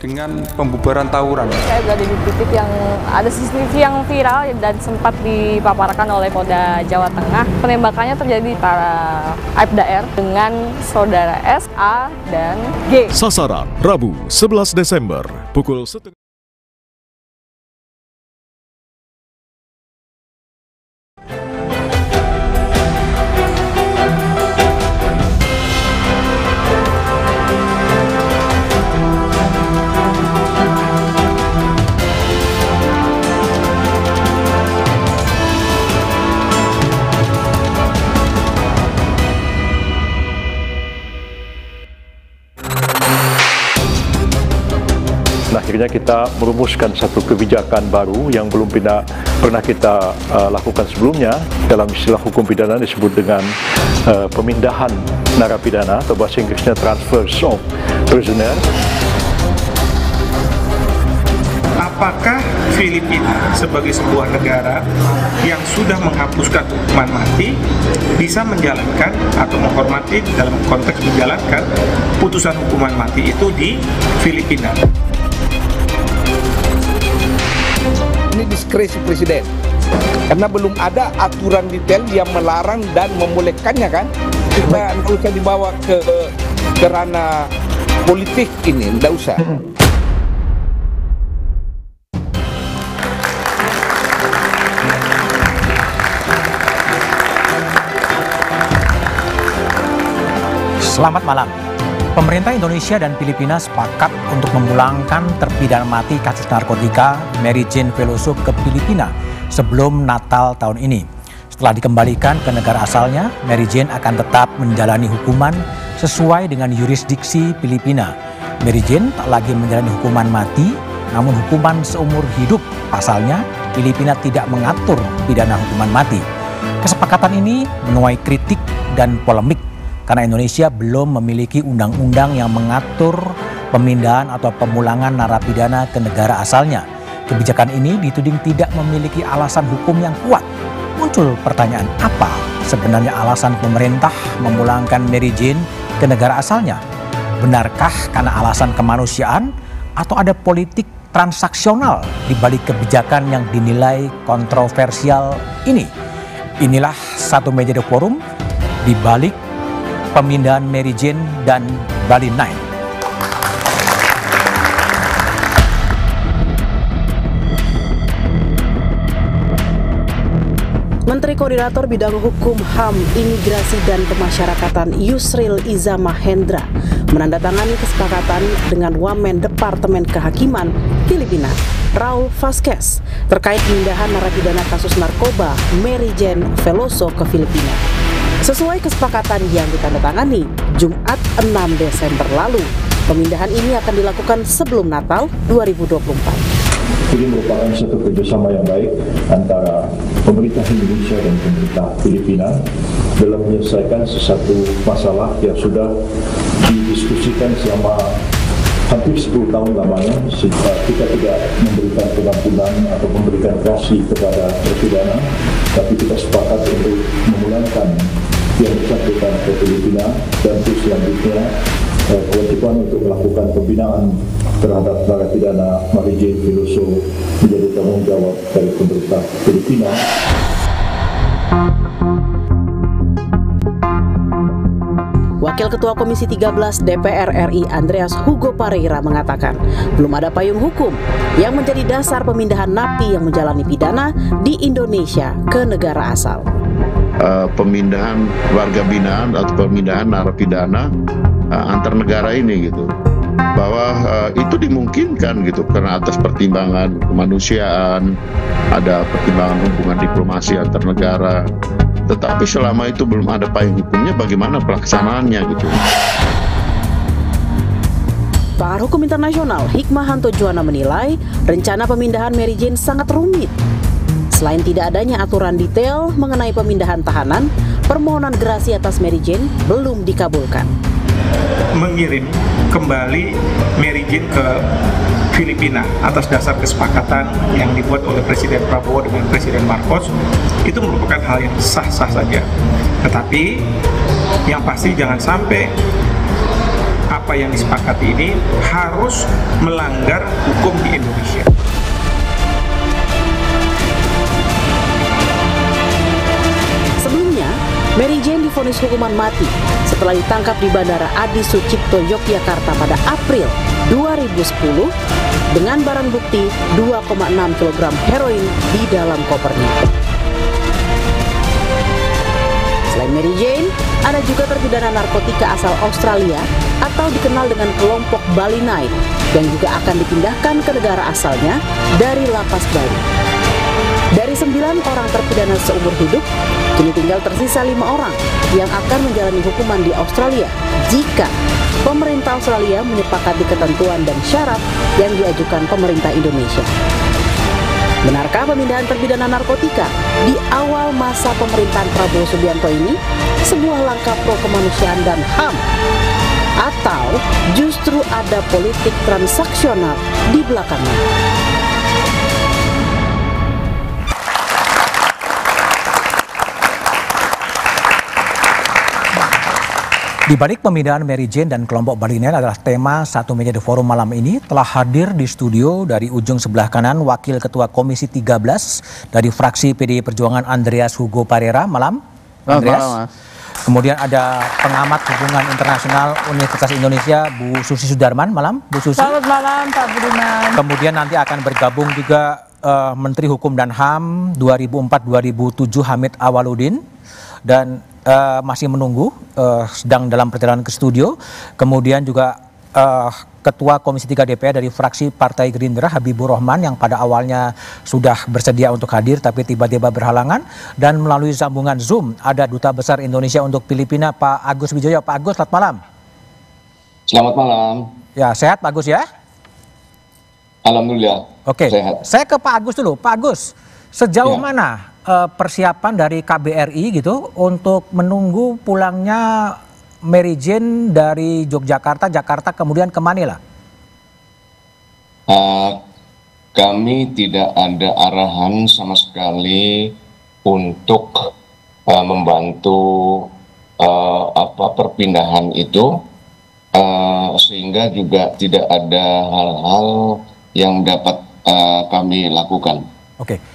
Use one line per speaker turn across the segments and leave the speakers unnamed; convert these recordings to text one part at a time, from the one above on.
dengan pembubaran tawuran.
Saya berada di titik yang ada CCTV yang viral dan sempat dipaparkan oleh Polda Jawa Tengah. Penembakannya terjadi para Aibda R dengan saudara S, A, dan G.
Sasaran Rabu 11 Desember pukul 1.
Akhirnya kita merumuskan satu kebijakan baru yang belum pernah kita lakukan sebelumnya. Dalam istilah hukum pidana disebut dengan pemindahan narapidana atau bahasa Inggrisnya transfers of prisoner.
Apakah Filipina sebagai sebuah negara yang sudah menghapuskan hukuman mati bisa menjalankan atau menghormati dalam konteks menjalankan putusan hukuman mati itu di Filipina?
Ini diskresi presiden, karena belum ada aturan detail yang melarang dan membolehkannya kan. Kita tidak usah dibawa ke ranah politik ini, tidak usah.
Selamat malam. Pemerintah Indonesia dan Filipina sepakat untuk memulangkan terpidana mati kasus narkotika Mary Jane Veloso ke Filipina sebelum Natal tahun ini. Setelah dikembalikan ke negara asalnya, Mary Jane akan tetap menjalani hukuman sesuai dengan yurisdiksi Filipina. Mary Jane tak lagi menjalani hukuman mati, namun hukuman seumur hidup. Pasalnya, Filipina tidak mengatur pidana hukuman mati. Kesepakatan ini menuai kritik dan polemik, karena Indonesia belum memiliki undang-undang yang mengatur pemindahan atau pemulangan narapidana ke negara asalnya. Kebijakan ini dituding tidak memiliki alasan hukum yang kuat. Muncul pertanyaan, apa sebenarnya alasan pemerintah memulangkan Mary Jane ke negara asalnya? Benarkah karena alasan kemanusiaan atau ada politik transaksional di balik kebijakan yang dinilai kontroversial ini? Inilah satu meja The Forum di balik pemindahan Mary Jane dan Bali 9.
Menteri Koordinator Bidang Hukum, HAM, Imigrasi dan Pemasyarakatan Yusril Iza Mahendra menandatangani kesepakatan dengan Wamen Departemen Kehakiman Filipina, Raul Vasquez, terkait pemindahan narapidana kasus narkoba Mary Jane Veloso ke Filipina. Sesuai kesepakatan yang ditandatangani Jumat 6 Desember lalu, pemindahan ini akan dilakukan sebelum Natal 2024.
Ini merupakan satu kerjasama yang baik antara pemerintah Indonesia dan pemerintah Filipina dalam menyelesaikan sesuatu masalah yang sudah didiskusikan selama hampir 10 tahun lamanya. Kita tidak memberikan pengampunan atau memberikan kasih kepada terpidana, tapi kita sepakat untuk memulangkan yang bersangkutan ke Filipina, dan terus selanjutnya kewajiban untuk melakukan pembinaan terhadap narapidana Mary Jane Veloso menjadi tanggung jawab dari pemerintah Filipina.
Wakil Ketua Komisi 13 DPR RI Andreas Hugo Pareira mengatakan belum ada payung hukum yang menjadi dasar pemindahan napi yang menjalani pidana di Indonesia ke negara asal.
Pemindahan warga binaan atau pemindahan narapidana antar negara ini gitu, bahwa itu dimungkinkan gitu karena atas pertimbangan kemanusiaan, ada pertimbangan hubungan diplomasi antar negara. Tetapi selama itu belum ada payung hukumnya, bagaimana pelaksanaannya gitu.
Pakar Hukum Internasional Hikmahanto Juwana menilai rencana pemindahan Mary Jane sangat rumit. Selain tidak adanya aturan detail mengenai pemindahan tahanan, permohonan gerasi atas Mary Jane belum dikabulkan.
Mengirim kembali Mary Jane ke Filipina atas dasar kesepakatan yang dibuat oleh Presiden Prabowo dengan Presiden Marcos itu merupakan hal yang sah-sah saja. Tetapi yang pasti jangan sampai apa yang disepakati ini harus melanggar hukum di Indonesia.
Sebelumnya, Mary Jane divonis hukuman mati setelah ditangkap di Bandara Adi Sucipto, Yogyakarta pada April 2010 dengan barang bukti 2,6 kg heroin di dalam kopernya. Selain Mary Jane, ada juga terpidana narkotika asal Australia atau dikenal dengan kelompok Bali Night yang juga akan dipindahkan ke negara asalnya dari lapas Bali. Dari 9 orang terpidana seumur hidup, kini tinggal tersisa 5 orang yang akan menjalani hukuman di Australia jika pemerintah Australia menyepakati ketentuan dan syarat yang diajukan pemerintah Indonesia. Benarkah pemindahan terpidana narkotika di awal masa pemerintahan Prabowo Subianto ini sebuah langkah pro kemanusiaan dan HAM? Atau justru ada politik transaksional di belakangnya?
Di balik pemindahan Mary Jane dan kelompok Bali Night adalah tema Satu Meja The Forum malam ini. Telah hadir di studio dari ujung sebelah kanan Wakil Ketua Komisi 13 dari fraksi PDI Perjuangan Andreas Hugo Parera. Malam, Andreas. Malam, kemudian ada pengamat hubungan internasional Universitas Indonesia Bu Susi Sudarman. Malam, Bu Susi.
Selamat malam, Pak Budiman.
Kemudian nanti akan bergabung juga Menteri Hukum dan HAM 2004-2007 Hamid Awaludin. Dan masih menunggu, sedang dalam perjalanan ke studio. Kemudian juga Ketua Komisi 3 DPR dari fraksi Partai Gerindra Habibur Rahman yang pada awalnya sudah bersedia untuk hadir tapi tiba-tiba berhalangan. Dan melalui sambungan Zoom ada Duta Besar Indonesia untuk Filipina Pak Agus Wijoyo. Pak Agus, selamat malam.
Selamat malam.
Ya, sehat Pak Agus ya?
Alhamdulillah.
Oke,
sehat.
Saya ke Pak Agus dulu. Pak Agus, sejauh mana persiapan dari KBRI gitu untuk menunggu pulangnya Mary Jane dari Yogyakarta, Jakarta kemudian ke Manila?
Kami tidak ada arahan sama sekali untuk membantu perpindahan itu, sehingga juga tidak ada hal-hal yang dapat kami lakukan.
Oke.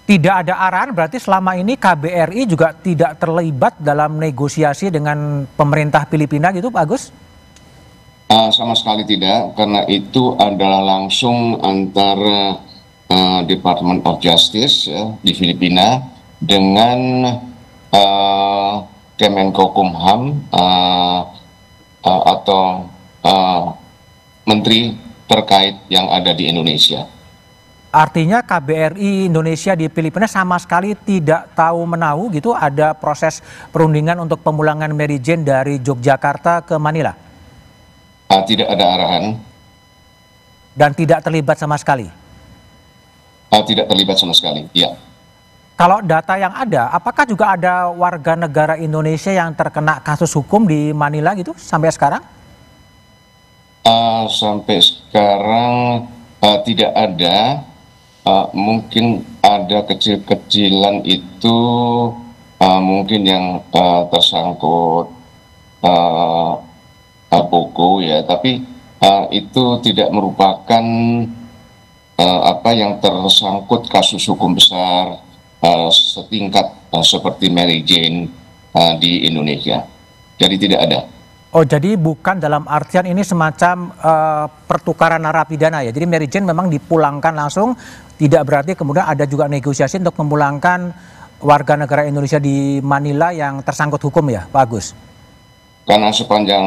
Tidak ada arahan berarti selama ini KBRI juga tidak terlibat dalam negosiasi dengan pemerintah Filipina gitu Pak Agus?
Sama sekali tidak, karena itu adalah langsung antara Department of Justice ya, di Filipina dengan Kemenkokumham atau menteri terkait yang ada di Indonesia.
Artinya KBRI Indonesia di Filipina sama sekali tidak tahu menahu gitu ada proses perundingan untuk pemulangan Mary Jane dari Yogyakarta ke Manila?
Tidak ada arahan.
Dan tidak terlibat sama sekali?
Tidak terlibat sama sekali, ya.
Kalau data yang ada, apakah juga ada warga negara Indonesia yang terkena kasus hukum di Manila gitu sampai sekarang?
Sampai sekarang tidak ada. Mungkin ada kecil-kecilan itu mungkin yang tersangkut buku ya, tapi itu tidak merupakan yang tersangkut kasus hukum besar setingkat seperti Mary Jane di Indonesia. Jadi tidak ada.
Oh, jadi bukan dalam artian ini semacam pertukaran narapidana ya. Jadi Mary Jane memang dipulangkan langsung, tidak berarti kemudian ada juga negosiasi untuk memulangkan warga negara Indonesia di Manila yang tersangkut hukum ya, Pak Agus?
Karena sepanjang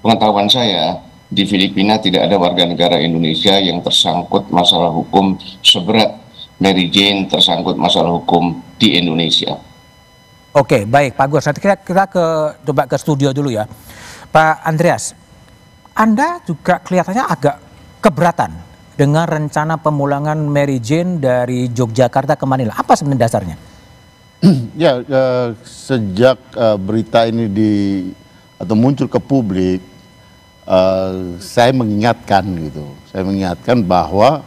pengetahuan saya, di Filipina tidak ada warga negara Indonesia yang tersangkut masalah hukum seberat Mary Jane tersangkut masalah hukum di Indonesia.
Oke, baik Pak Agus. Nanti kita coba ke studio dulu ya. Pak Andreas, Anda juga kelihatannya agak keberatan dengan rencana pemulangan Mary Jane dari Yogyakarta ke Manila. Apa sebenarnya dasarnya?
Ya, sejak berita ini atau muncul ke publik, saya mengingatkan gitu. Saya mengingatkan bahwa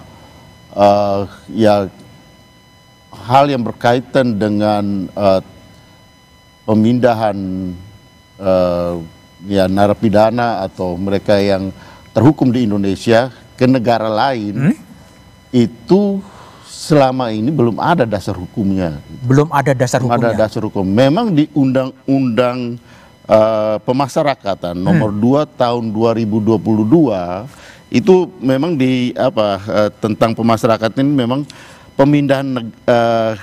ya hal yang berkaitan dengan pemindahan ya narapidana atau mereka yang terhukum di Indonesia ke negara lain itu selama ini belum ada dasar hukumnya.
Belum ada dasar hukumnya.
Ada dasar hukum. Memang di Undang-Undang Pemasyarakatan nomor 2 tahun 2022 itu memang tentang pemasyarakatan ini memang pemindahan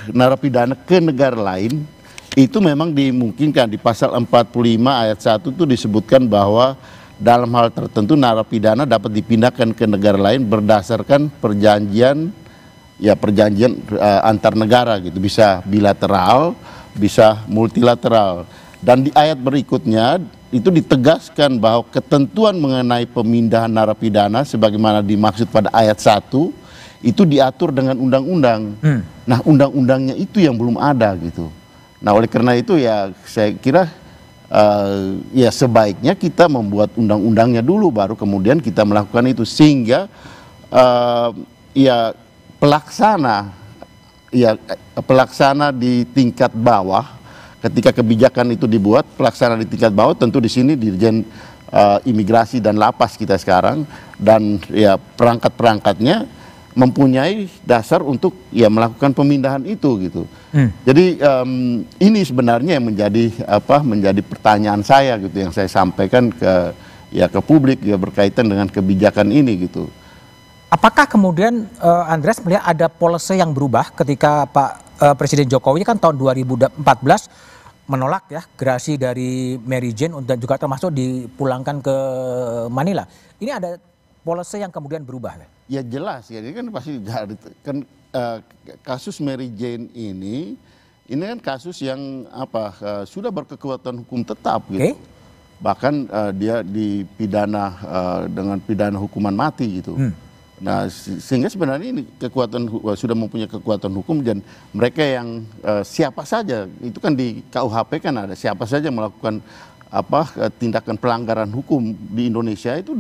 narapidana ke negara lain itu memang dimungkinkan. Di pasal 45 ayat 1 itu disebutkan bahwa dalam hal tertentu narapidana dapat dipindahkan ke negara lain berdasarkan perjanjian antar negara gitu, bisa bilateral, bisa multilateral. Dan di ayat berikutnya itu ditegaskan bahwa ketentuan mengenai pemindahan narapidana sebagaimana dimaksud pada ayat 1 itu diatur dengan undang-undang. Nah, undang-undangnya itu yang belum ada gitu. Nah, oleh karena itu ya saya kira ya sebaiknya kita membuat undang-undangnya dulu baru kemudian kita melakukan itu sehingga pelaksana di tingkat bawah ketika kebijakan itu dibuat, pelaksana di tingkat bawah tentu di sini Dirjen Imigrasi dan Lapas kita sekarang dan ya perangkat-perangkatnya mempunyai dasar untuk ya melakukan pemindahan itu gitu. Jadi ini sebenarnya yang menjadi pertanyaan saya gitu yang saya sampaikan ke publik ya berkaitan dengan kebijakan ini gitu.
Apakah kemudian Andreas melihat ada policy yang berubah ketika Presiden Jokowi kan tahun 2014 menolak ya gerasi dari Mary Jane dan juga termasuk dipulangkan ke Manila. Ini ada policy yang kemudian berubah ya?
Ya jelas ya, ini kan pasti kan kasus Mary Jane ini kan kasus yang sudah berkekuatan hukum tetap gitu. Bahkan dia dipidana dengan pidana hukuman mati gitu. Nah, sehingga sebenarnya ini sudah mempunyai kekuatan hukum dan mereka yang siapa saja itu kan di KUHP kan ada siapa saja melakukan tindakan pelanggaran hukum di Indonesia itu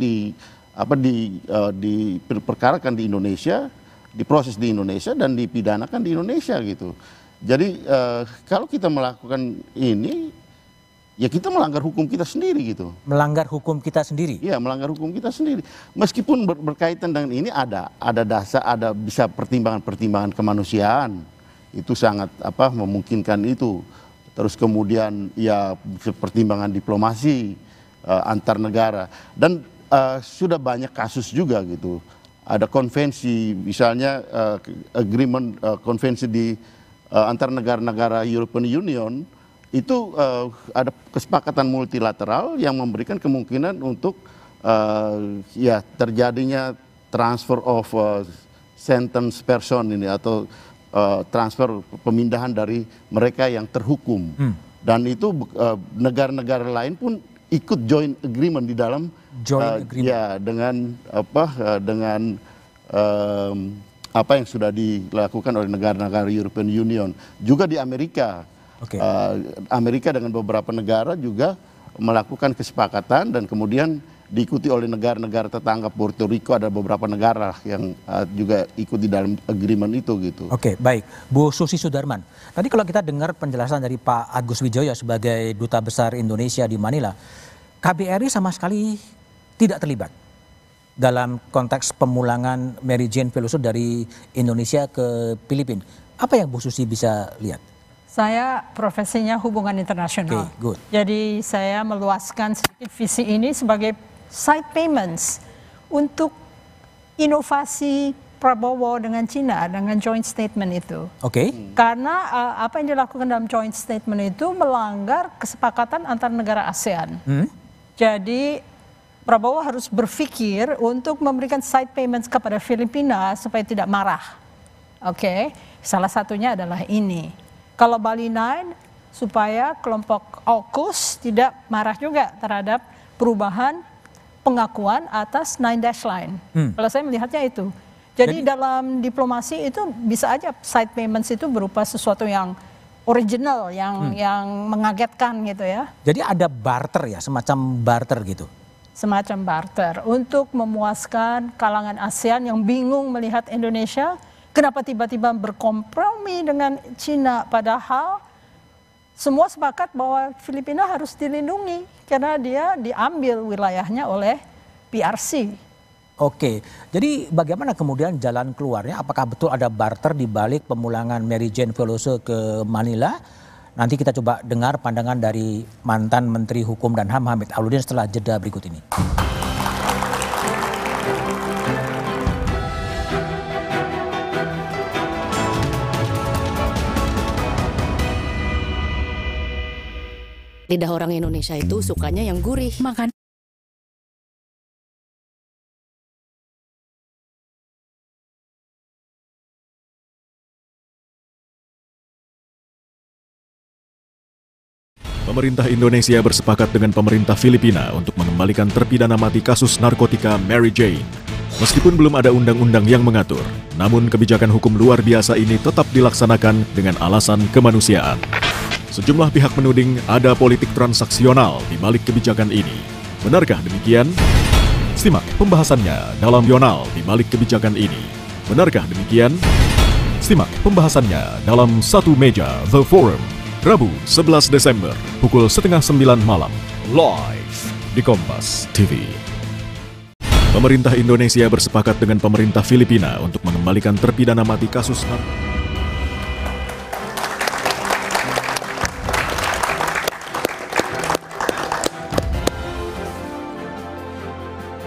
diperkarakan di Indonesia, diproses di Indonesia dan dipidanakan di Indonesia gitu. Jadi kalau kita melakukan ini ya kita melanggar hukum kita sendiri gitu.
Melanggar hukum kita sendiri?
Iya, melanggar hukum kita sendiri. Meskipun berkaitan dengan ini ada dasar, ada bisa pertimbangan kemanusiaan. Itu sangat memungkinkan itu. Terus kemudian ya pertimbangan diplomasi antar negara dan sudah banyak kasus juga gitu. Ada konvensi misalnya konvensi di antar negara-negara European Union itu ada kesepakatan multilateral yang memberikan kemungkinan untuk terjadinya transfer of sentence person ini atau transfer pemindahan dari mereka yang terhukum. Dan itu negara-negara lain pun ikut joint agreement di dalam dengan apa yang sudah dilakukan oleh negara-negara European Union. Juga di Amerika. Amerika dengan beberapa negara juga melakukan kesepakatan dan kemudian diikuti oleh negara-negara tetangga. Puerto Rico ada beberapa negara yang juga ikut di dalam agreement itu gitu.
Oke, baik. Bu Susi Sudarman, tadi kalau kita dengar penjelasan dari Pak Agus Wijoyo sebagai Duta Besar Indonesia di Manila, KBRI sama sekali tidak terlibat dalam konteks pemulangan Mary Jane Veloso dari Indonesia ke Filipina. Apa yang Bu Susi bisa lihat?
Saya profesinya hubungan internasional. Jadi saya meluaskan sedikit visi ini sebagai side payments untuk inovasi Prabowo dengan Cina dengan joint statement itu. Karena apa yang dilakukan dalam joint statement itu melanggar kesepakatan antar negara ASEAN. Jadi Prabowo harus berpikir untuk memberikan side payments kepada Filipina supaya tidak marah. Salah satunya adalah ini. Kalau Bali 9 supaya kelompok AUKUS tidak marah juga terhadap perubahan pengakuan atas 9 Dash Line. Kalau saya melihatnya itu. Jadi dalam diplomasi itu bisa aja side payments itu berupa sesuatu yang original, yang mengagetkan gitu ya.
Jadi ada barter ya, semacam barter gitu?
Semacam barter untuk memuaskan kalangan ASEAN yang bingung melihat Indonesia. Kenapa tiba-tiba berkompromi dengan Cina padahal semua sepakat bahwa Filipina harus dilindungi karena dia diambil wilayahnya oleh PRC.
Oke, jadi bagaimana kemudian jalan keluarnya? Apakah betul ada barter di balik pemulangan Mary Jane Veloso ke Manila? Nanti kita coba dengar pandangan dari mantan Menteri Hukum dan HAM Hamid Awaludin setelah jeda berikut ini.
Lidah orang Indonesia itu sukanya yang gurih. Makan.
Pemerintah Indonesia bersepakat dengan pemerintah Filipina untuk mengembalikan terpidana mati kasus narkotika Mary Jane. Meskipun belum ada undang-undang yang mengatur, namun kebijakan hukum luar biasa ini tetap dilaksanakan dengan alasan kemanusiaan. Sejumlah pihak menuding ada politik transaksional di balik kebijakan ini. Benarkah demikian? Simak pembahasannya dalam Yonal di balik kebijakan ini. Benarkah demikian? Simak pembahasannya dalam Satu Meja The Forum, Rabu 11 Desember, pukul 8:30 malam, live di Kompas TV. Pemerintah Indonesia bersepakat dengan pemerintah Filipina untuk mengembalikan terpidana mati kasus narkotika.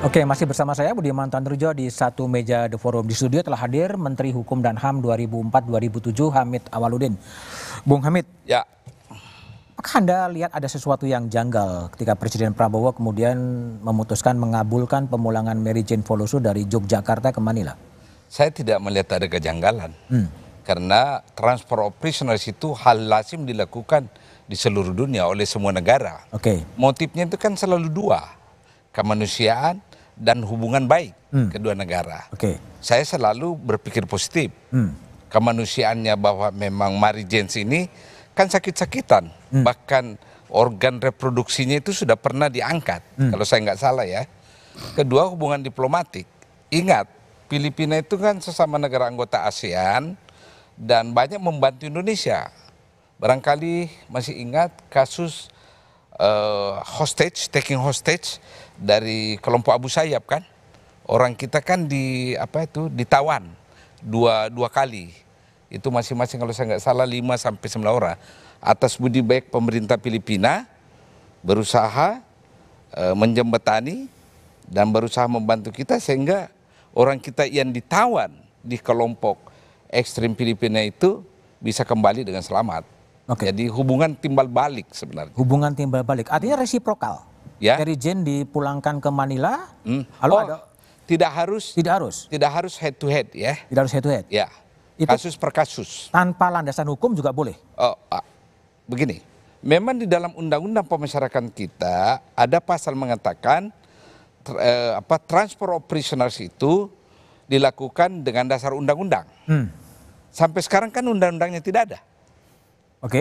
Oke, masih bersama saya Budiman Tandurjo di Satu Meja The Forum. Di studio telah hadir Menteri Hukum dan HAM 2004-2007 Hamid Awaludin. Bung Hamid,
ya.
Apakah Anda lihat ada sesuatu yang janggal ketika Presiden Prabowo kemudian memutuskan mengabulkan pemulangan Mary Jane Veloso dari Yogyakarta ke Manila?
Saya tidak melihat ada kejanggalan. Karena transfer of prisoners itu hal lazim dilakukan di seluruh dunia oleh semua negara. Motifnya itu kan selalu dua, kemanusiaan dan hubungan baik kedua negara. Saya selalu berpikir positif. Kemanusiaannya bahwa memang Mary Jane ini kan sakit-sakitan, bahkan organ reproduksinya itu sudah pernah diangkat, kalau saya nggak salah ya. Kedua, hubungan diplomatik. Ingat, Filipina itu kan sesama negara anggota ASEAN dan banyak membantu Indonesia. Barangkali masih ingat kasus taking hostage dari kelompok Abu Sayyaf kan? Orang kita kan ditawan dua kali. Itu masing-masing kalau saya nggak salah 5-9 orang. Atas budi baik pemerintah Filipina berusaha menjembatani dan berusaha membantu kita sehingga orang kita yang ditawan di kelompok ekstrim Filipina itu bisa kembali dengan selamat. Jadi hubungan timbal balik sebenarnya.
Hubungan timbal balik, artinya resiprokal.
Ya.
Mary Jane dipulangkan ke Manila, lalu ada
tidak harus head to head ya.
Tidak harus head to head.
Ya. Itu kasus per kasus.
Tanpa landasan hukum juga boleh.
Begini, memang di dalam undang-undang pemasyarakatan kita ada pasal mengatakan transfer of prisoners itu dilakukan dengan dasar undang-undang. Sampai sekarang kan undang-undangnya tidak ada.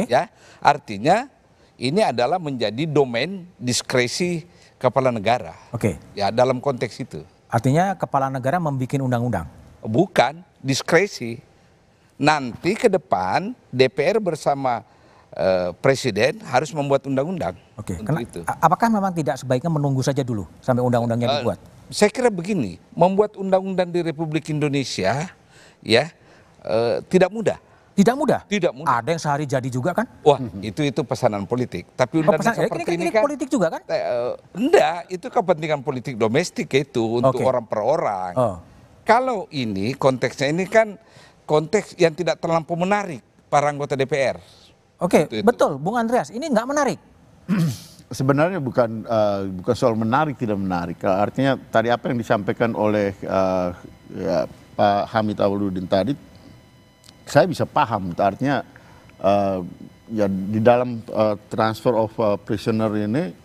Ya, artinya ini adalah menjadi domain diskresi kepala negara. Ya, dalam konteks itu.
Artinya kepala negara membuat undang-undang?
Bukan, diskresi. Nanti ke depan DPR bersama Presiden harus membuat undang-undang.
Apakah memang tidak sebaiknya menunggu saja dulu sampai undang-undangnya dibuat?
Saya kira begini, membuat undang-undang di Republik Indonesia ya tidak mudah.
Tidak mudah?
Tidak mudah.
Ada yang sehari jadi juga kan?
Wah, itu pesanan politik. Tapi undang-undang seperti ini kan
politik juga kan?
Enggak, itu kepentingan politik domestik itu untuk orang per orang. Kalau ini konteksnya ini kan konteks yang tidak terlampau menarik para anggota DPR.
Betul, Bung Andreas, ini nggak menarik.
Sebenarnya bukan soal menarik tidak menarik. Artinya tadi apa yang disampaikan oleh Pak Hamid Awaludin tadi, saya bisa paham. Artinya ya di dalam transfer of prisoner ini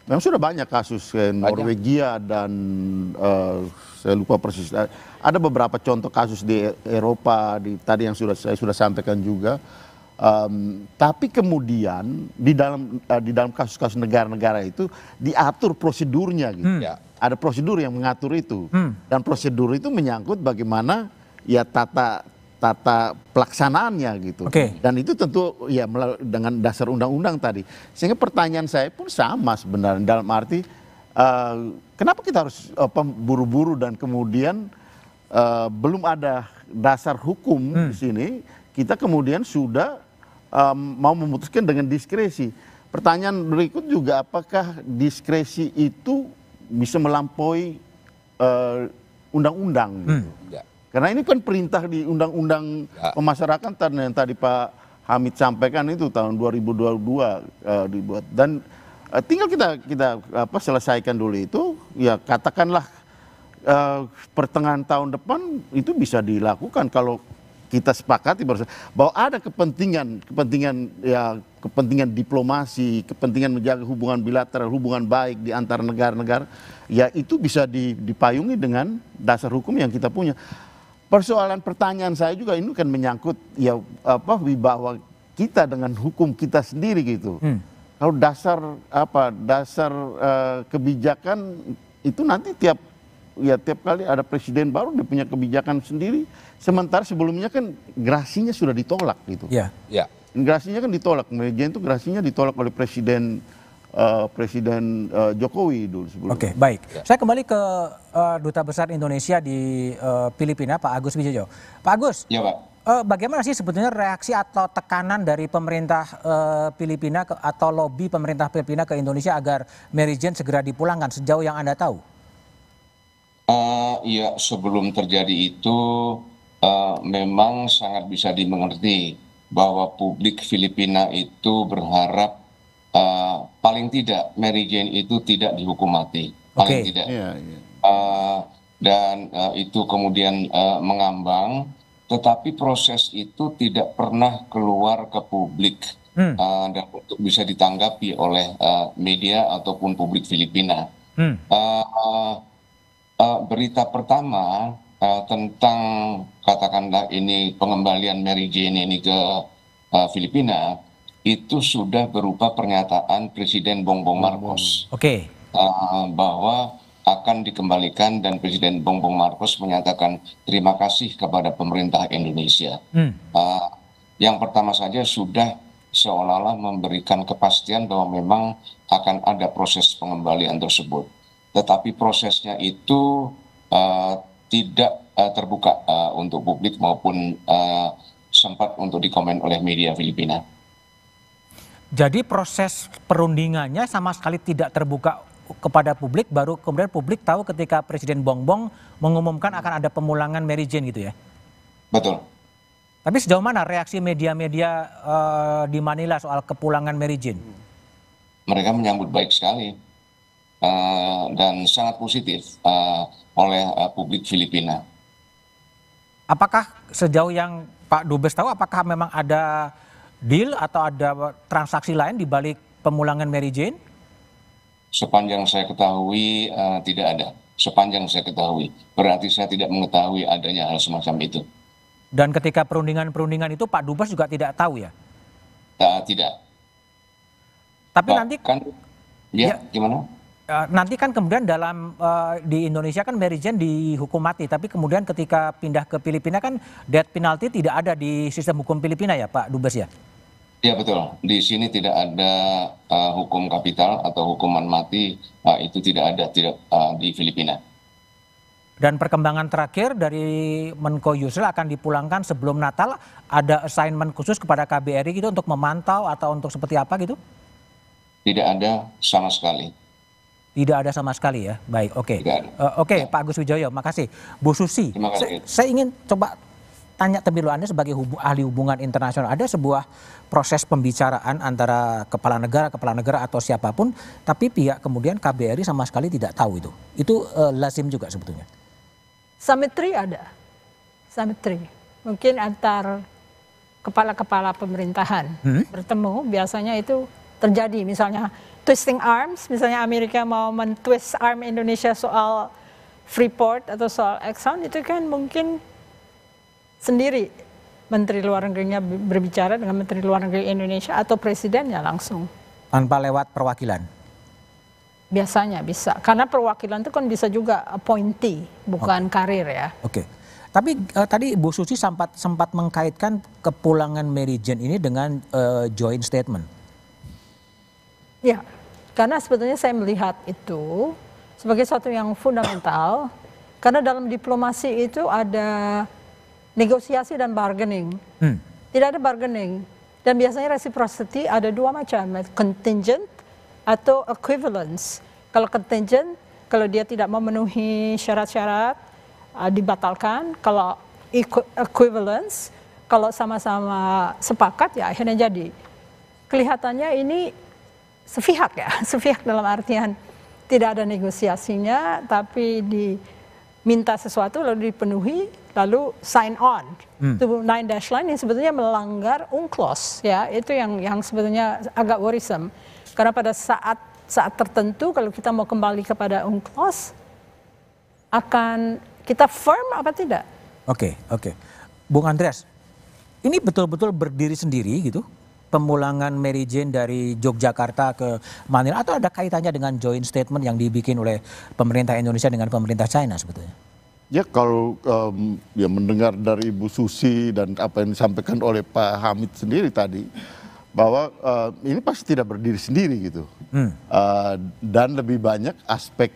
memang sudah banyak kasus Norwegia dan saya lupa persis. Ada beberapa contoh kasus di Eropa tadi yang saya sudah sampaikan juga. Tapi kemudian di dalam kasus-kasus negara-negara itu diatur prosedurnya gitu. Ada prosedur yang mengatur itu. Dan prosedur itu menyangkut bagaimana ya tata tata pelaksanaannya gitu. Dan itu tentu ya dengan dasar undang-undang tadi. Sehingga pertanyaan saya pun sama sebenarnya dalam arti kenapa kita harus buru-buru dan kemudian belum ada dasar hukum di sini, kita kemudian sudah mau memutuskan dengan diskresi. Pertanyaan berikut juga, apakah diskresi itu bisa melampaui undang-undang? Gitu? Karena ini kan perintah di undang-undang pemasyarakatan yang tadi Pak Hamid sampaikan itu tahun 2022 dibuat, dan tinggal kita selesaikan dulu itu, ya katakanlah pertengahan tahun depan itu bisa dilakukan kalau kita sepakati bahwa ada kepentingan diplomasi, kepentingan menjaga hubungan bilateral, hubungan baik di antara negara-negara, ya itu bisa dipayungi dengan dasar hukum yang kita punya. Persoalan pertanyaan saya juga ini kan menyangkut ya wibawa kita dengan hukum kita sendiri gitu. Kalau dasar kebijakan itu nanti tiap kali ada presiden baru dia punya kebijakan sendiri, sementara sebelumnya kan gerasinya sudah ditolak gitu. Gerasinya kan ditolak, Merijen itu gerasinya ditolak oleh Presiden Jokowi dulu sebelumnya.
Oke, baik. Saya kembali ke Duta Besar Indonesia di Filipina, Pak Agus Wijoyo. Pak Agus, bagaimana sih sebetulnya reaksi atau tekanan dari pemerintah Filipina atau lobby pemerintah Filipina ke Indonesia agar Mary Jane segera dipulangkan sejauh yang Anda tahu?
Ya, sebelum terjadi itu memang sangat bisa dimengerti bahwa publik Filipina itu berharap paling tidak Mary Jane itu tidak dihukum mati, paling tidak. Dan itu kemudian mengambang, tetapi proses itu tidak pernah keluar ke publik dan untuk bisa ditanggapi oleh media ataupun publik Filipina. Berita pertama tentang katakanlah ini pengembalian Mary Jane ini ke Filipina itu sudah berupa pernyataan Presiden Bongbong Marcos bahwa akan dikembalikan, dan Presiden Bongbong Marcos menyatakan terima kasih kepada pemerintah Indonesia. Yang pertama saja sudah seolah-olah memberikan kepastian bahwa memang akan ada proses pengembalian tersebut. Tetapi prosesnya itu tidak terbuka untuk publik maupun sempat untuk dikomen oleh media Filipina.
Jadi proses perundingannya sama sekali tidak terbuka kepada publik, baru kemudian publik tahu ketika Presiden Bongbong mengumumkan akan ada pemulangan Mary Jane gitu ya?
Betul.
Tapi sejauh mana reaksi media-media di Manila soal kepulangan Mary Jane?
Mereka menyambut baik sekali dan sangat positif oleh publik Filipina.
Apakah sejauh yang Pak Dubes tahu, apakah memang ada deal atau ada transaksi lain di balik pemulangan Mary Jane?
Sepanjang saya ketahui tidak ada. Sepanjang saya ketahui. Berarti saya tidak mengetahui adanya hal semacam itu.
Dan ketika perundingan itu Pak Dubes juga tidak tahu ya?
Tidak.
Tapi nanti
kan gimana?
Nanti kan kemudian dalam di Indonesia kan Mary Jane dihukum mati, tapi kemudian ketika pindah ke Filipina kan death penalty tidak ada di sistem hukum Filipina ya Pak Dubes ya?
Ya betul, di sini tidak ada hukum kapital atau hukuman mati, itu tidak ada di Filipina.
Dan perkembangan terakhir dari Menko Yusril akan dipulangkan sebelum Natal, ada assignment khusus kepada KBRI gitu untuk memantau atau untuk seperti apa gitu?
Tidak ada sama sekali.
Tidak ada sama sekali ya, baik, oke. Oke, Pak Agus Wijoyo, makasih. Bu Susi, saya ingin coba tanya terlebih dulu, Anda sebagai ahli hubungan internasional, ada sebuah proses pembicaraan antara kepala negara atau siapapun, tapi pihak kemudian KBRI sama sekali tidak tahu itu. Itu lazim juga sebetulnya.
Symmetry ada, symmetry. Mungkin antar kepala-kepala pemerintahan bertemu, biasanya itu terjadi, misalnya twisting arms, misalnya Amerika mau men-twist arm Indonesia soal Freeport atau soal Exxon, itu kan mungkin sendiri Menteri Luar Negerinya berbicara dengan Menteri Luar Negeri Indonesia atau Presidennya langsung.
Tanpa lewat perwakilan?
Biasanya bisa, karena perwakilan itu kan bisa juga appointee, bukan karir ya.
Oke. Tapi tadi Bu Susi sempat mengkaitkan kepulangan Mary Jane ini dengan joint statement.
Ya, karena sebetulnya saya melihat itu sebagai sesuatu yang fundamental, karena dalam diplomasi itu ada negosiasi dan bargaining. Tidak ada bargaining. Dan biasanya reciprocity ada dua macam, contingent atau equivalence. Kalau contingent, kalau dia tidak memenuhi syarat-syarat, dibatalkan. Kalau equivalence, kalau sama-sama sepakat, ya akhirnya jadi. Kelihatannya ini sepihak ya, sepihak dalam artian tidak ada negosiasinya, tapi diminta sesuatu lalu dipenuhi, lalu sign on. Itu 9-dash line yang sebetulnya melanggar UNCLOS, ya, itu yang sebetulnya agak worrisome. Karena pada saat tertentu kalau kita mau kembali kepada UNCLOS, akan kita firm apa tidak? Oke.
Bung Andreas, ini betul-betul berdiri sendiri gitu? Pemulangan Mary Jane dari Yogyakarta ke Manila, atau ada kaitannya dengan joint statement yang dibikin oleh pemerintah Indonesia dengan pemerintah China sebetulnya?
Ya kalau ya mendengar dari Ibu Susi dan apa yang disampaikan oleh Pak Hamid sendiri tadi, bahwa ini pasti tidak berdiri sendiri gitu, dan lebih banyak aspek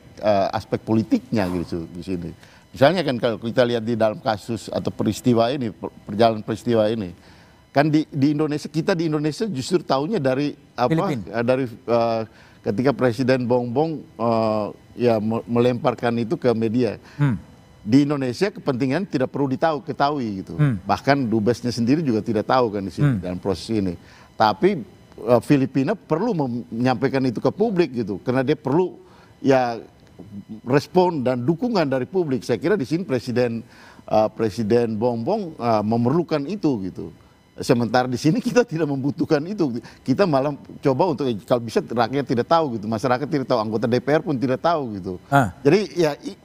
politiknya gitu di sini. Misalnya kan kalau kita lihat di dalam kasus atau peristiwa ini, perjalanan peristiwa ini, kan di Indonesia, kita di Indonesia justru tahunya dari dari ketika Presiden Bongbong ya melemparkan itu ke media. Di Indonesia kepentingan tidak perlu ketahui gitu. Bahkan dubesnya sendiri juga tidak tahu kan di sini dalam proses ini. Tapi Filipina perlu menyampaikan itu ke publik gitu, karena dia perlu ya respon dan dukungan dari publik. Saya kira di sini Presiden Bongbong memerlukan itu gitu. Sementara di sini kita tidak membutuhkan itu. Kita malah coba untuk kalau bisa rakyat tidak tahu gitu, masyarakat tidak tahu, anggota DPR pun tidak tahu gitu.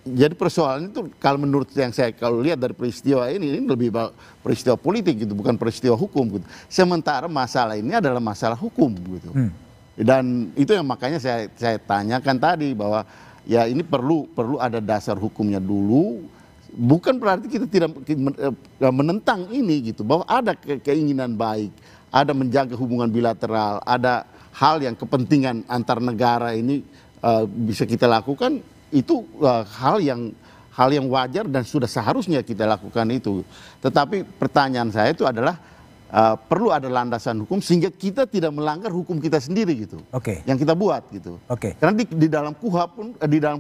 Jadi persoalan itu kalau menurut yang saya kalau lihat dari peristiwa ini lebih peristiwa politik gitu, bukan peristiwa hukum gitu. Sementara masalah ini adalah masalah hukum gitu. Dan itu yang makanya saya tanyakan tadi bahwa ya ini perlu ada dasar hukumnya dulu. Bukan berarti kita tidak menentang ini gitu, bahwa ada keinginan baik, ada menjaga hubungan bilateral, ada hal yang kepentingan antar negara ini bisa kita lakukan, itu hal yang wajar dan sudah seharusnya kita lakukan itu. Tetapi pertanyaan saya itu adalah perlu ada landasan hukum sehingga kita tidak melanggar hukum kita sendiri gitu, yang kita buat gitu. Karena di dalam KUHP pun, di dalam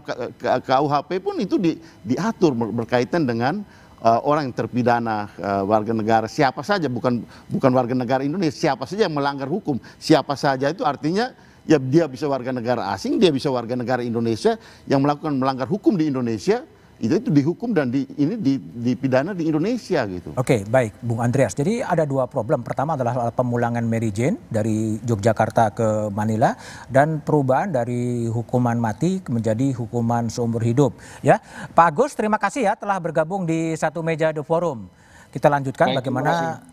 KUHP pun itu diatur berkaitan dengan orang yang terpidana warga negara siapa saja, bukan warga negara Indonesia, siapa saja yang melanggar hukum, siapa saja itu artinya ya dia bisa warga negara asing, dia bisa warga negara Indonesia yang melanggar hukum di Indonesia. Itu dihukum dan dipidana di Indonesia gitu. Oke, baik Bung Andreas. Jadi ada dua problem. Pertama adalah pemulangan Mary Jane dari Yogyakarta ke Manila dan perubahan dari hukuman mati menjadi hukuman seumur hidup. Ya, Pak Agus, terima kasih ya telah bergabung di Satu Meja The Forum. Kita lanjutkan bagaimana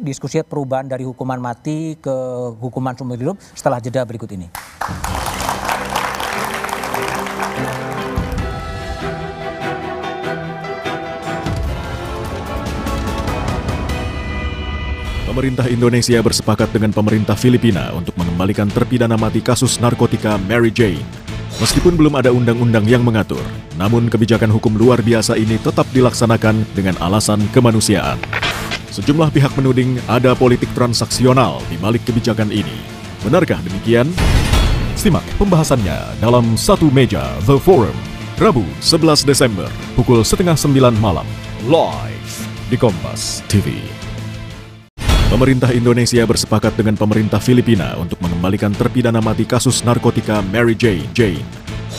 diskusi perubahan dari hukuman mati ke hukuman seumur hidup setelah jeda berikut ini.
Pemerintah Indonesia bersepakat dengan pemerintah Filipina untuk mengembalikan terpidana mati kasus narkotika Mary Jane. Meskipun belum ada undang-undang yang mengatur, namun kebijakan hukum luar biasa ini tetap dilaksanakan dengan alasan kemanusiaan. Sejumlah pihak menuding ada politik transaksional di balik kebijakan ini. Benarkah demikian? Simak pembahasannya dalam Satu Meja The Forum, Rabu 11 Desember, pukul 8:30 malam, live di Kompas TV. Pemerintah Indonesia bersepakat dengan pemerintah Filipina untuk mengembalikan terpidana mati kasus narkotika Mary Jane.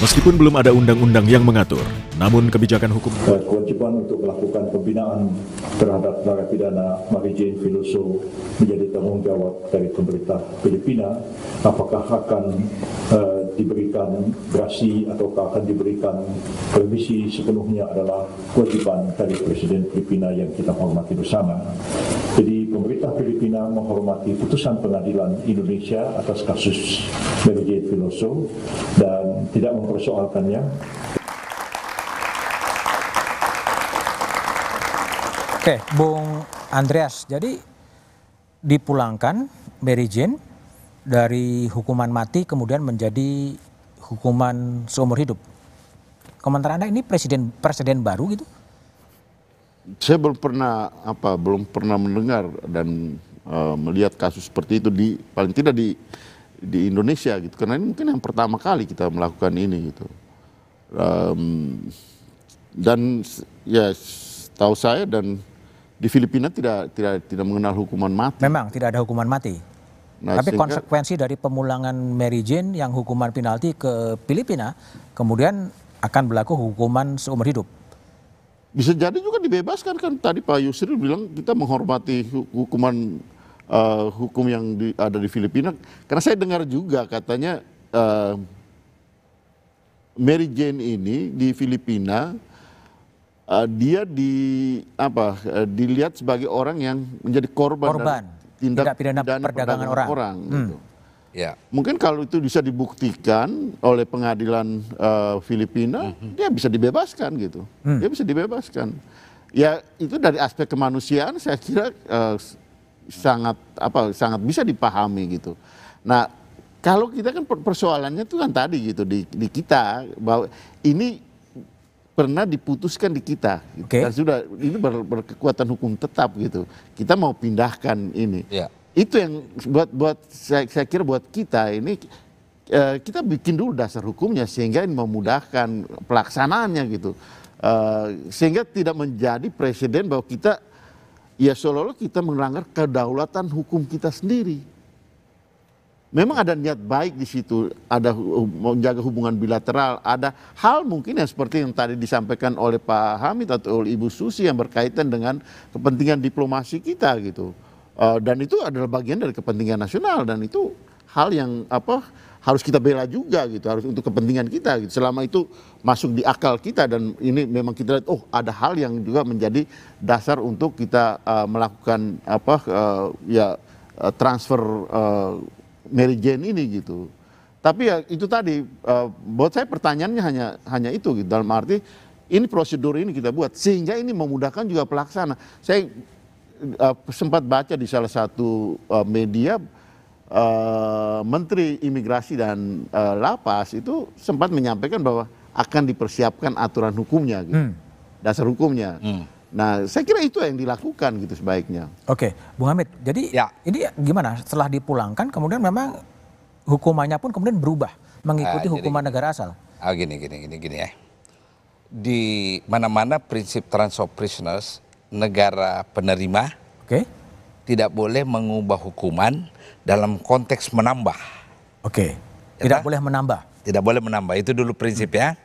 Meskipun belum ada undang-undang yang mengatur, namun kebijakan hukum
kewajiban untuk melakukan pembinaan terhadap narapidana Mary Jane Veloso menjadi tanggung jawab dari pemerintah Filipina. Apakah akan diberikan gerasi ataukah akan diberikan permisi sepenuhnya adalah kewajiban dari Presiden Filipina yang kita hormati bersama. Jadi pemerintah Filipina menghormati putusan pengadilan Indonesia atas kasus Mary Jane Veloso dan tidak mempersoalkannya.
Oke, Bung Andreas, jadi dipulangkan Mary Jane dari hukuman mati kemudian menjadi hukuman seumur hidup. Komentar Anda, ini presiden baru gitu?
Saya belum pernah mendengar dan melihat kasus seperti itu paling tidak di Indonesia gitu, karena ini mungkin yang pertama kali kita melakukan ini gitu. Dan ya tahu saya dan di Filipina tidak mengenal hukuman mati.
Memang tidak ada hukuman mati.
Nah,
tapi konsekuensi dari pemulangan Mary Jane yang hukuman penalti ke Filipina kemudian akan berlaku hukuman seumur hidup.
Bisa jadi juga dibebaskan, kan tadi Pak Yusril bilang kita menghormati hukuman hukum yang ada di Filipina, karena saya dengar juga katanya Mary Jane ini di Filipina dia dilihat sebagai orang yang menjadi korban tindak pidana perdagangan orang gitu.
Ya.
Mungkin kalau itu bisa dibuktikan oleh pengadilan Filipina, dia bisa dibebaskan gitu. Dia bisa dibebaskan. Ya itu dari aspek kemanusiaan saya kira sangat bisa dipahami gitu. Nah, kalau kita kan persoalannya itu kan tadi gitu di kita bahwa ini pernah diputuskan di kita gitu. Dan sudah ini berkekuatan hukum tetap gitu. Kita mau pindahkan ini.
Ya.
Itu yang buat saya kira buat kita ini kita bikin dulu dasar hukumnya sehingga ini memudahkan pelaksanaannya gitu, sehingga tidak menjadi presiden bahwa kita ya seolah-olah kita melanggar kedaulatan hukum kita sendiri. Memang ada niat baik di situ, ada menjaga hubungan bilateral, ada hal mungkin yang seperti yang tadi disampaikan oleh Pak Hamid atau oleh Ibu Susi yang berkaitan dengan kepentingan diplomasi kita gitu. Dan itu adalah bagian dari kepentingan nasional dan itu hal yang harus kita bela juga gitu, harus untuk kepentingan kita gitu. Selama itu masuk di akal kita dan ini memang kita lihat ada hal yang juga menjadi dasar untuk kita melakukan transfer Mary Jane ini gitu. Tapi ya itu tadi buat saya pertanyaannya hanya itu gitu, dalam arti ini prosedur ini kita buat sehingga ini memudahkan juga pelaksana. Saya sempat baca di salah satu media Menteri Imigrasi dan Lapas itu sempat menyampaikan bahwa akan dipersiapkan aturan hukumnya gitu, dasar hukumnya. Nah, saya kira itu yang dilakukan gitu sebaiknya.
Oke, Bung Hamid. Jadi ini gimana? Setelah dipulangkan kemudian memang hukumannya pun kemudian berubah mengikuti hukuman negara asal.
Gini ya. Di mana-mana prinsip transfer prisoners, negara penerima tidak boleh mengubah hukuman dalam konteks menambah.
Tidak boleh menambah.
Tidak boleh menambah, itu dulu prinsipnya.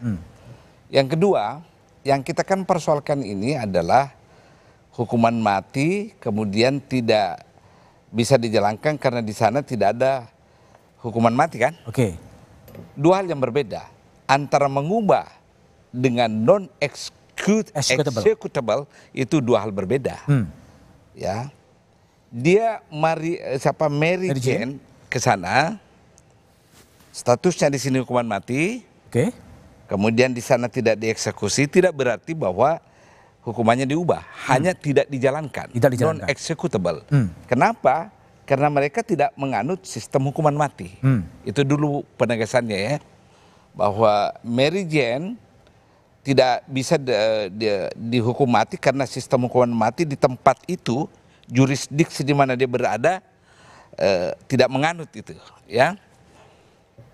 Yang kedua, yang kita kan persoalkan ini adalah hukuman mati kemudian tidak bisa dijalankan karena di sana tidak ada hukuman mati kan? Dua hal yang berbeda antara mengubah dengan non-executable itu dua hal berbeda. Ya, dia Mary Jane ke sana, statusnya di sini hukuman mati. Kemudian di sana tidak dieksekusi, tidak berarti bahwa hukumannya diubah, hanya tidak dijalankan. Non-executable. Kenapa? Karena mereka tidak menganut sistem hukuman mati. Itu dulu penegasannya ya, bahwa Mary Jane tidak bisa dihukum mati karena sistem hukuman mati di tempat itu, jurisdiksi di mana dia berada tidak menganut itu. Ya.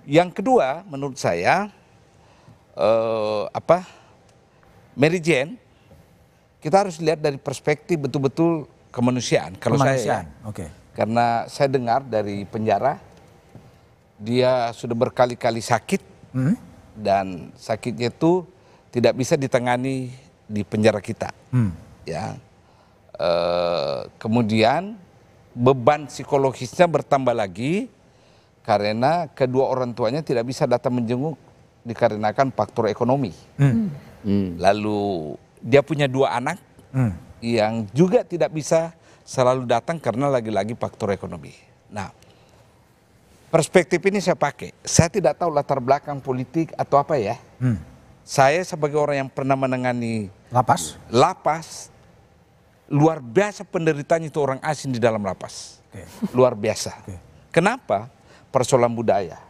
Yang kedua, menurut saya Mary Jane kita harus lihat dari perspektif betul-betul kemanusiaan. Kalau saya, karena saya dengar dari penjara dia sudah berkali-kali sakit dan sakitnya itu tidak bisa ditangani di penjara kita. Ya, kemudian beban psikologisnya bertambah lagi karena kedua orang tuanya tidak bisa datang menjenguk dikarenakan faktor ekonomi. Lalu dia punya dua anak yang juga tidak bisa selalu datang karena lagi-lagi faktor ekonomi. Nah, perspektif ini saya pakai. Saya tidak tahu latar belakang politik atau apa ya. Saya sebagai orang yang pernah menangani lapas, luar biasa penderitanya itu orang asing di dalam lapas. Luar biasa. Kenapa? Persoalan budaya,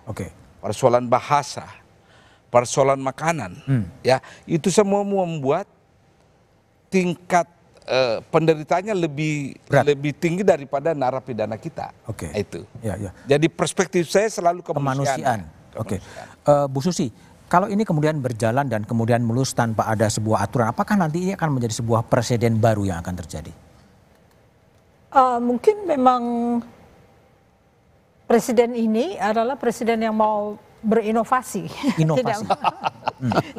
persoalan bahasa, persoalan makanan, ya itu semua membuat tingkat penderitanya lebih tinggi daripada narapidana kita. Itu. Jadi perspektif saya selalu kemanusiaan.
Bu Susi, kalau ini kemudian berjalan dan kemudian mulus tanpa ada sebuah aturan, apakah nanti ini akan menjadi sebuah presiden baru yang akan terjadi?
Mungkin memang presiden ini adalah presiden yang mau berinovasi.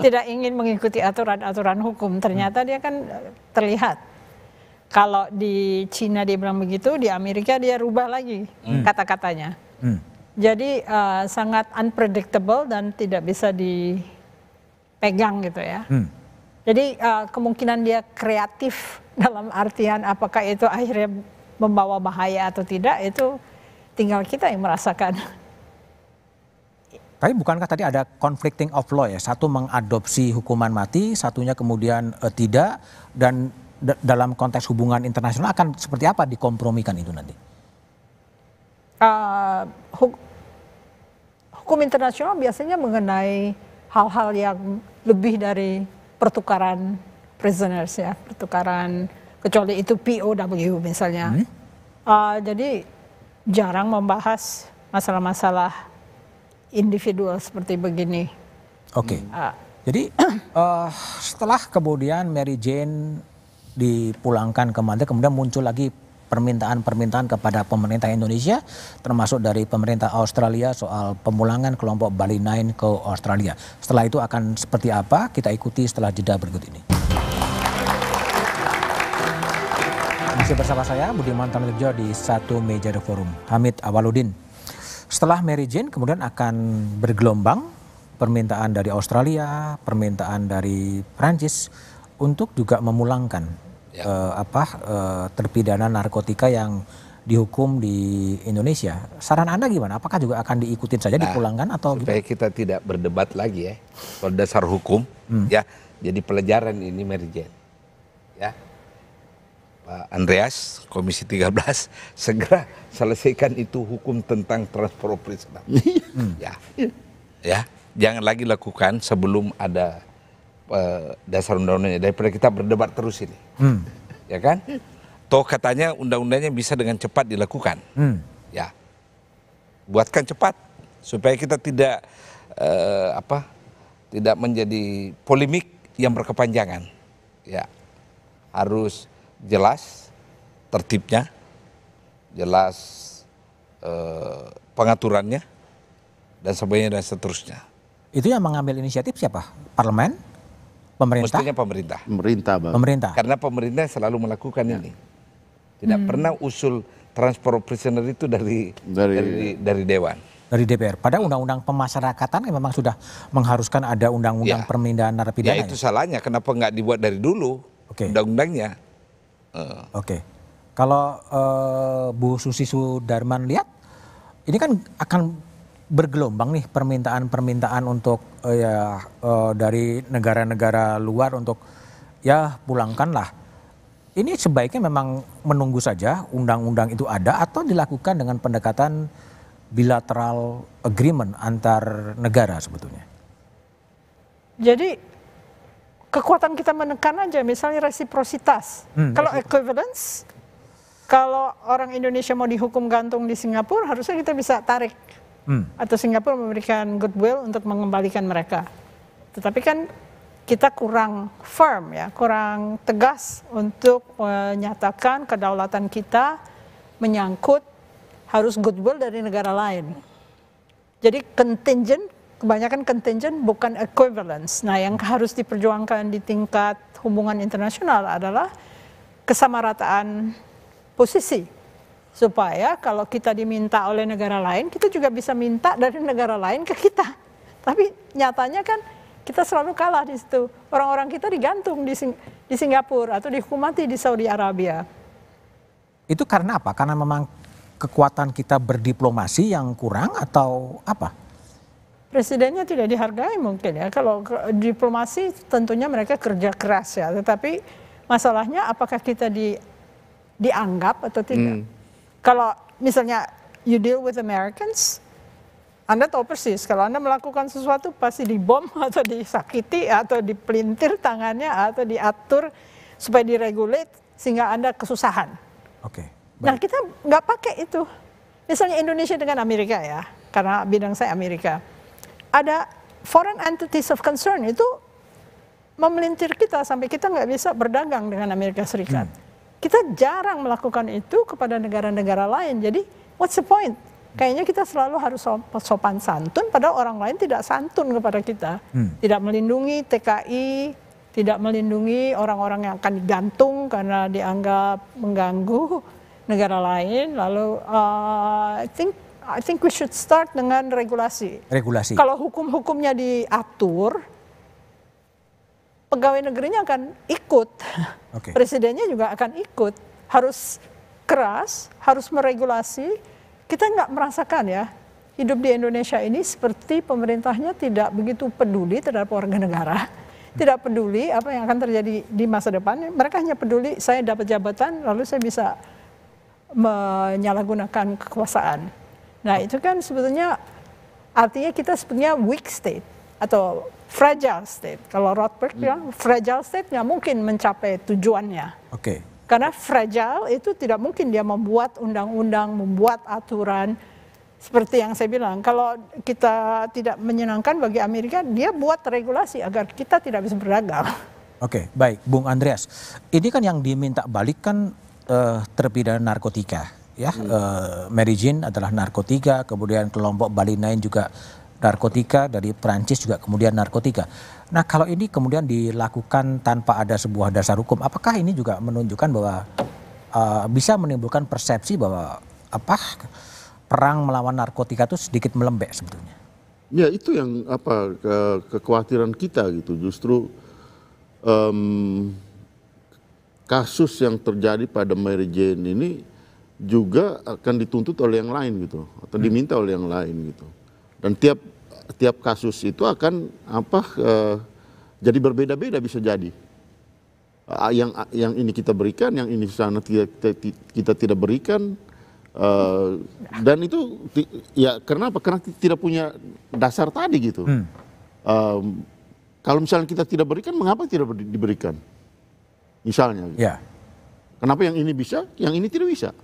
Tidak ingin mengikuti aturan-aturan hukum. Ternyata dia kan terlihat. Kalau di Cina dia bilang begitu, di Amerika dia rubah lagi kata-katanya. Jadi sangat unpredictable dan tidak bisa dipegang gitu ya. Jadi kemungkinan dia kreatif dalam artian apakah itu akhirnya membawa bahaya atau tidak, itu tinggal kita yang merasakan.
Tapi bukankah tadi ada conflicting of law ya? Satu mengadopsi hukuman mati, satunya kemudian tidak, dan dalam konteks hubungan internasional akan seperti apa dikompromikan itu nanti?
Hukum internasional biasanya mengenai hal-hal yang lebih dari pertukaran prisoners ya, pertukaran, kecuali itu POW misalnya. Jadi jarang membahas masalah-masalah individual seperti begini.
Jadi setelah kemudian Mary Jane dipulangkan ke Malaysia, kemudian muncul lagi permintaan-permintaan kepada pemerintah Indonesia, termasuk dari pemerintah Australia soal pemulangan kelompok Bali 9 ke Australia. Setelah itu akan seperti apa? Kita ikuti setelah jeda berikut ini. Masih bersama saya Budiman Tanurjo di Satu Meja The Forum. Hamid Awaludin. Setelah Mary Jane kemudian akan bergelombang permintaan dari Australia, permintaan dari Prancis untuk juga memulangkan terpidana narkotika yang dihukum di Indonesia. Saran Anda gimana? Apakah juga akan diikutin saja dipulangkan atau
supaya kita tidak berdebat lagi ya soal dasar hukum ya. Jadi pelajaran ini Mary Jane. Ya. Pak Andreas, Komisi 13 segera selesaikan itu hukum tentang transfer operasional. Ya, jangan lagi lakukan sebelum ada dasar undang-undangnya, daripada kita berdebat terus ini. Ya kan? Toh katanya undang-undangnya bisa dengan cepat dilakukan. Ya, buatkan cepat supaya kita tidak tidak menjadi polemik yang berkepanjangan. Ya, harus jelas tertibnya, jelas pengaturannya, dan sebagainya dan seterusnya.
Itu yang mengambil inisiatif siapa? Parlemen? Pemerintah?
Mestinya pemerintah.
Pemerintah.
Karena pemerintah selalu melakukan ini. Tidak pernah usul transfer prisoner itu dari Dewan.
Dari DPR. Pada undang-undang pemasyarakatan yang memang sudah mengharuskan ada undang-undang pemindahan narapidana.
Ya itu salahnya. Kenapa nggak dibuat dari dulu undang-undangnya?
Kalau Bu Susi Sudarman lihat, ini kan akan bergelombang nih permintaan-permintaan untuk dari negara-negara luar untuk ya pulangkanlah. Ini sebaiknya memang menunggu saja undang-undang itu ada atau dilakukan dengan pendekatan bilateral agreement antar negara sebetulnya.
Jadi kekuatan kita menekan aja, misalnya resiprositas. Kalau equivalence, kalau orang Indonesia mau dihukum gantung di Singapura, harusnya kita bisa tarik. Atau Singapura memberikan goodwill untuk mengembalikan mereka. Tetapi kan kita kurang firm ya, kurang tegas untuk menyatakan kedaulatan kita menyangkut harus goodwill dari negara lain. Jadi contingent, kebanyakan contingent bukan equivalence. Nah, yang harus diperjuangkan di tingkat hubungan internasional adalah kesamarataan posisi. Supaya kalau kita diminta oleh negara lain, kita juga bisa minta dari negara lain ke kita. Tapi nyatanya kan kita selalu kalah di situ. Orang-orang kita digantung di Singapura atau dihukum mati di Saudi Arabia.
Itu karena apa? Karena memang kekuatan kita berdiplomasi yang kurang atau apa?
Presidennya tidak dihargai mungkin ya. Kalau diplomasi tentunya mereka kerja keras ya. Tetapi masalahnya apakah kita dianggap atau tidak. Kalau misalnya you deal with Americans, Anda tahu persis kalau Anda melakukan sesuatu pasti dibom atau disakiti atau dipelintir tangannya atau diatur supaya diregulate sehingga Anda kesusahan.
Oke.
Nah kita nggak pakai itu. Misalnya Indonesia dengan Amerika ya, karena bidang saya Amerika. Ada foreign entities of concern itu memelintir kita sampai kita nggak bisa berdagang dengan Amerika Serikat. Kita jarang melakukan itu kepada negara-negara lain. Jadi what's the point? Kayaknya kita selalu harus sopan santun, padahal orang lain tidak santun kepada kita. Tidak melindungi TKI, tidak melindungi orang-orang yang akan digantung karena dianggap mengganggu negara lain. Lalu I think we should start dengan regulasi.
Regulasi.
Kalau hukum-hukumnya diatur, pegawai negerinya akan ikut, presidennya juga akan ikut, harus keras, harus meregulasi. Kita nggak merasakan ya, hidup di Indonesia ini seperti pemerintahnya tidak begitu peduli terhadap warga negara, tidak peduli apa yang akan terjadi di masa depan. Mereka hanya peduli saya dapat jabatan, lalu saya bisa menyalahgunakan kekuasaan. Nah itu kan sebetulnya artinya kita sebetulnya weak state atau fragile state. Kalau Rothbard bilang fragile state nggak mungkin mencapai tujuannya. Karena fragile itu tidak mungkin dia membuat undang-undang, membuat aturan. Seperti yang saya bilang, kalau kita tidak menyenangkan bagi Amerika, dia buat regulasi agar kita tidak bisa berdagang.
Oke, baik, Bung Andreas. Ini kan yang diminta balik kan terpidana narkotika, ya. Mary Jane adalah narkotika, kemudian kelompok Bali 9 juga narkotika, dari Perancis juga kemudian narkotika. Nah kalau ini kemudian dilakukan tanpa ada sebuah dasar hukum, apakah ini juga menunjukkan bahwa bisa menimbulkan persepsi bahwa perang melawan narkotika itu sedikit melembek sebetulnya?
Ya itu yang kekhawatiran kita gitu, justru kasus yang terjadi pada Mary Jane ini juga akan dituntut oleh yang lain gitu, atau diminta oleh yang lain gitu. Dan tiap kasus itu akan jadi berbeda-beda, bisa jadi yang ini kita berikan, yang ini sana kita tidak berikan, dan itu ya karena tidak punya dasar tadi gitu. Kalau misalnya kita tidak berikan, mengapa tidak diberikan misalnya gitu. Kenapa yang ini bisa, yang ini tidak bisa?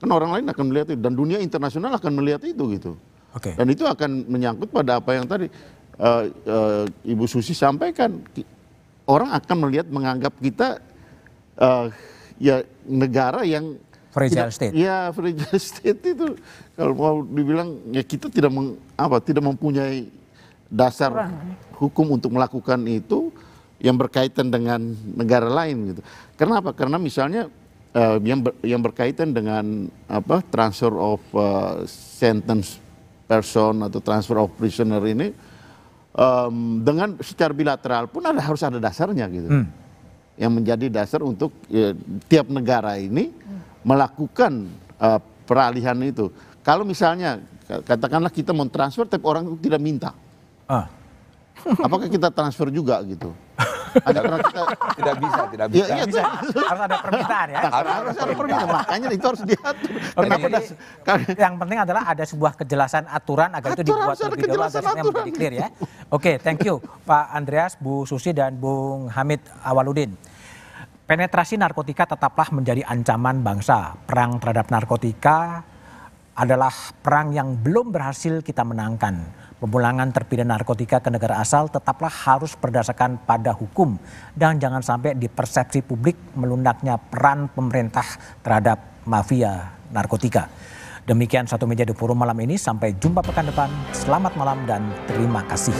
Kan orang lain akan melihat itu, dan dunia internasional akan melihat itu gitu. Dan itu akan menyangkut pada apa yang tadi Ibu Susi sampaikan. Orang akan menganggap kita ya negara yang
fragile state.
Ya fragile state itu kalau mau dibilang ya kita tidak mempunyai dasar hukum untuk melakukan itu yang berkaitan dengan negara lain gitu. Kenapa? Karena misalnya yang berkaitan dengan transfer of sentence person atau transfer of prisoner ini dengan secara bilateral pun harus ada dasarnya gitu, yang menjadi dasar untuk tiap negara ini melakukan peralihan itu. Kalau misalnya katakanlah kita mau transfer tapi orang itu tidak minta, apakah kita transfer juga gitu? Karena kita
tidak bisa.
Harus ada permintaan ya.
Harus ada permintaan, makanya itu harus diatur.
Yang penting adalah ada sebuah kejelasan aturan agar itu dibuat lebih dulu agar semuanya menjadi clear ya. Oke, thank you Pak Andreas, Bu Susi dan Bung Hamid Awaludin. Penetrasi narkotika tetaplah menjadi ancaman bangsa. Perang terhadap narkotika adalah perang yang belum berhasil kita menangkan. Pemulangan terpidana narkotika ke negara asal tetaplah harus berdasarkan pada hukum dan jangan sampai di persepsi publik melunaknya peran pemerintah terhadap mafia narkotika. Demikian Satu Meja di Forum malam ini, sampai jumpa pekan depan. Selamat malam dan terima kasih.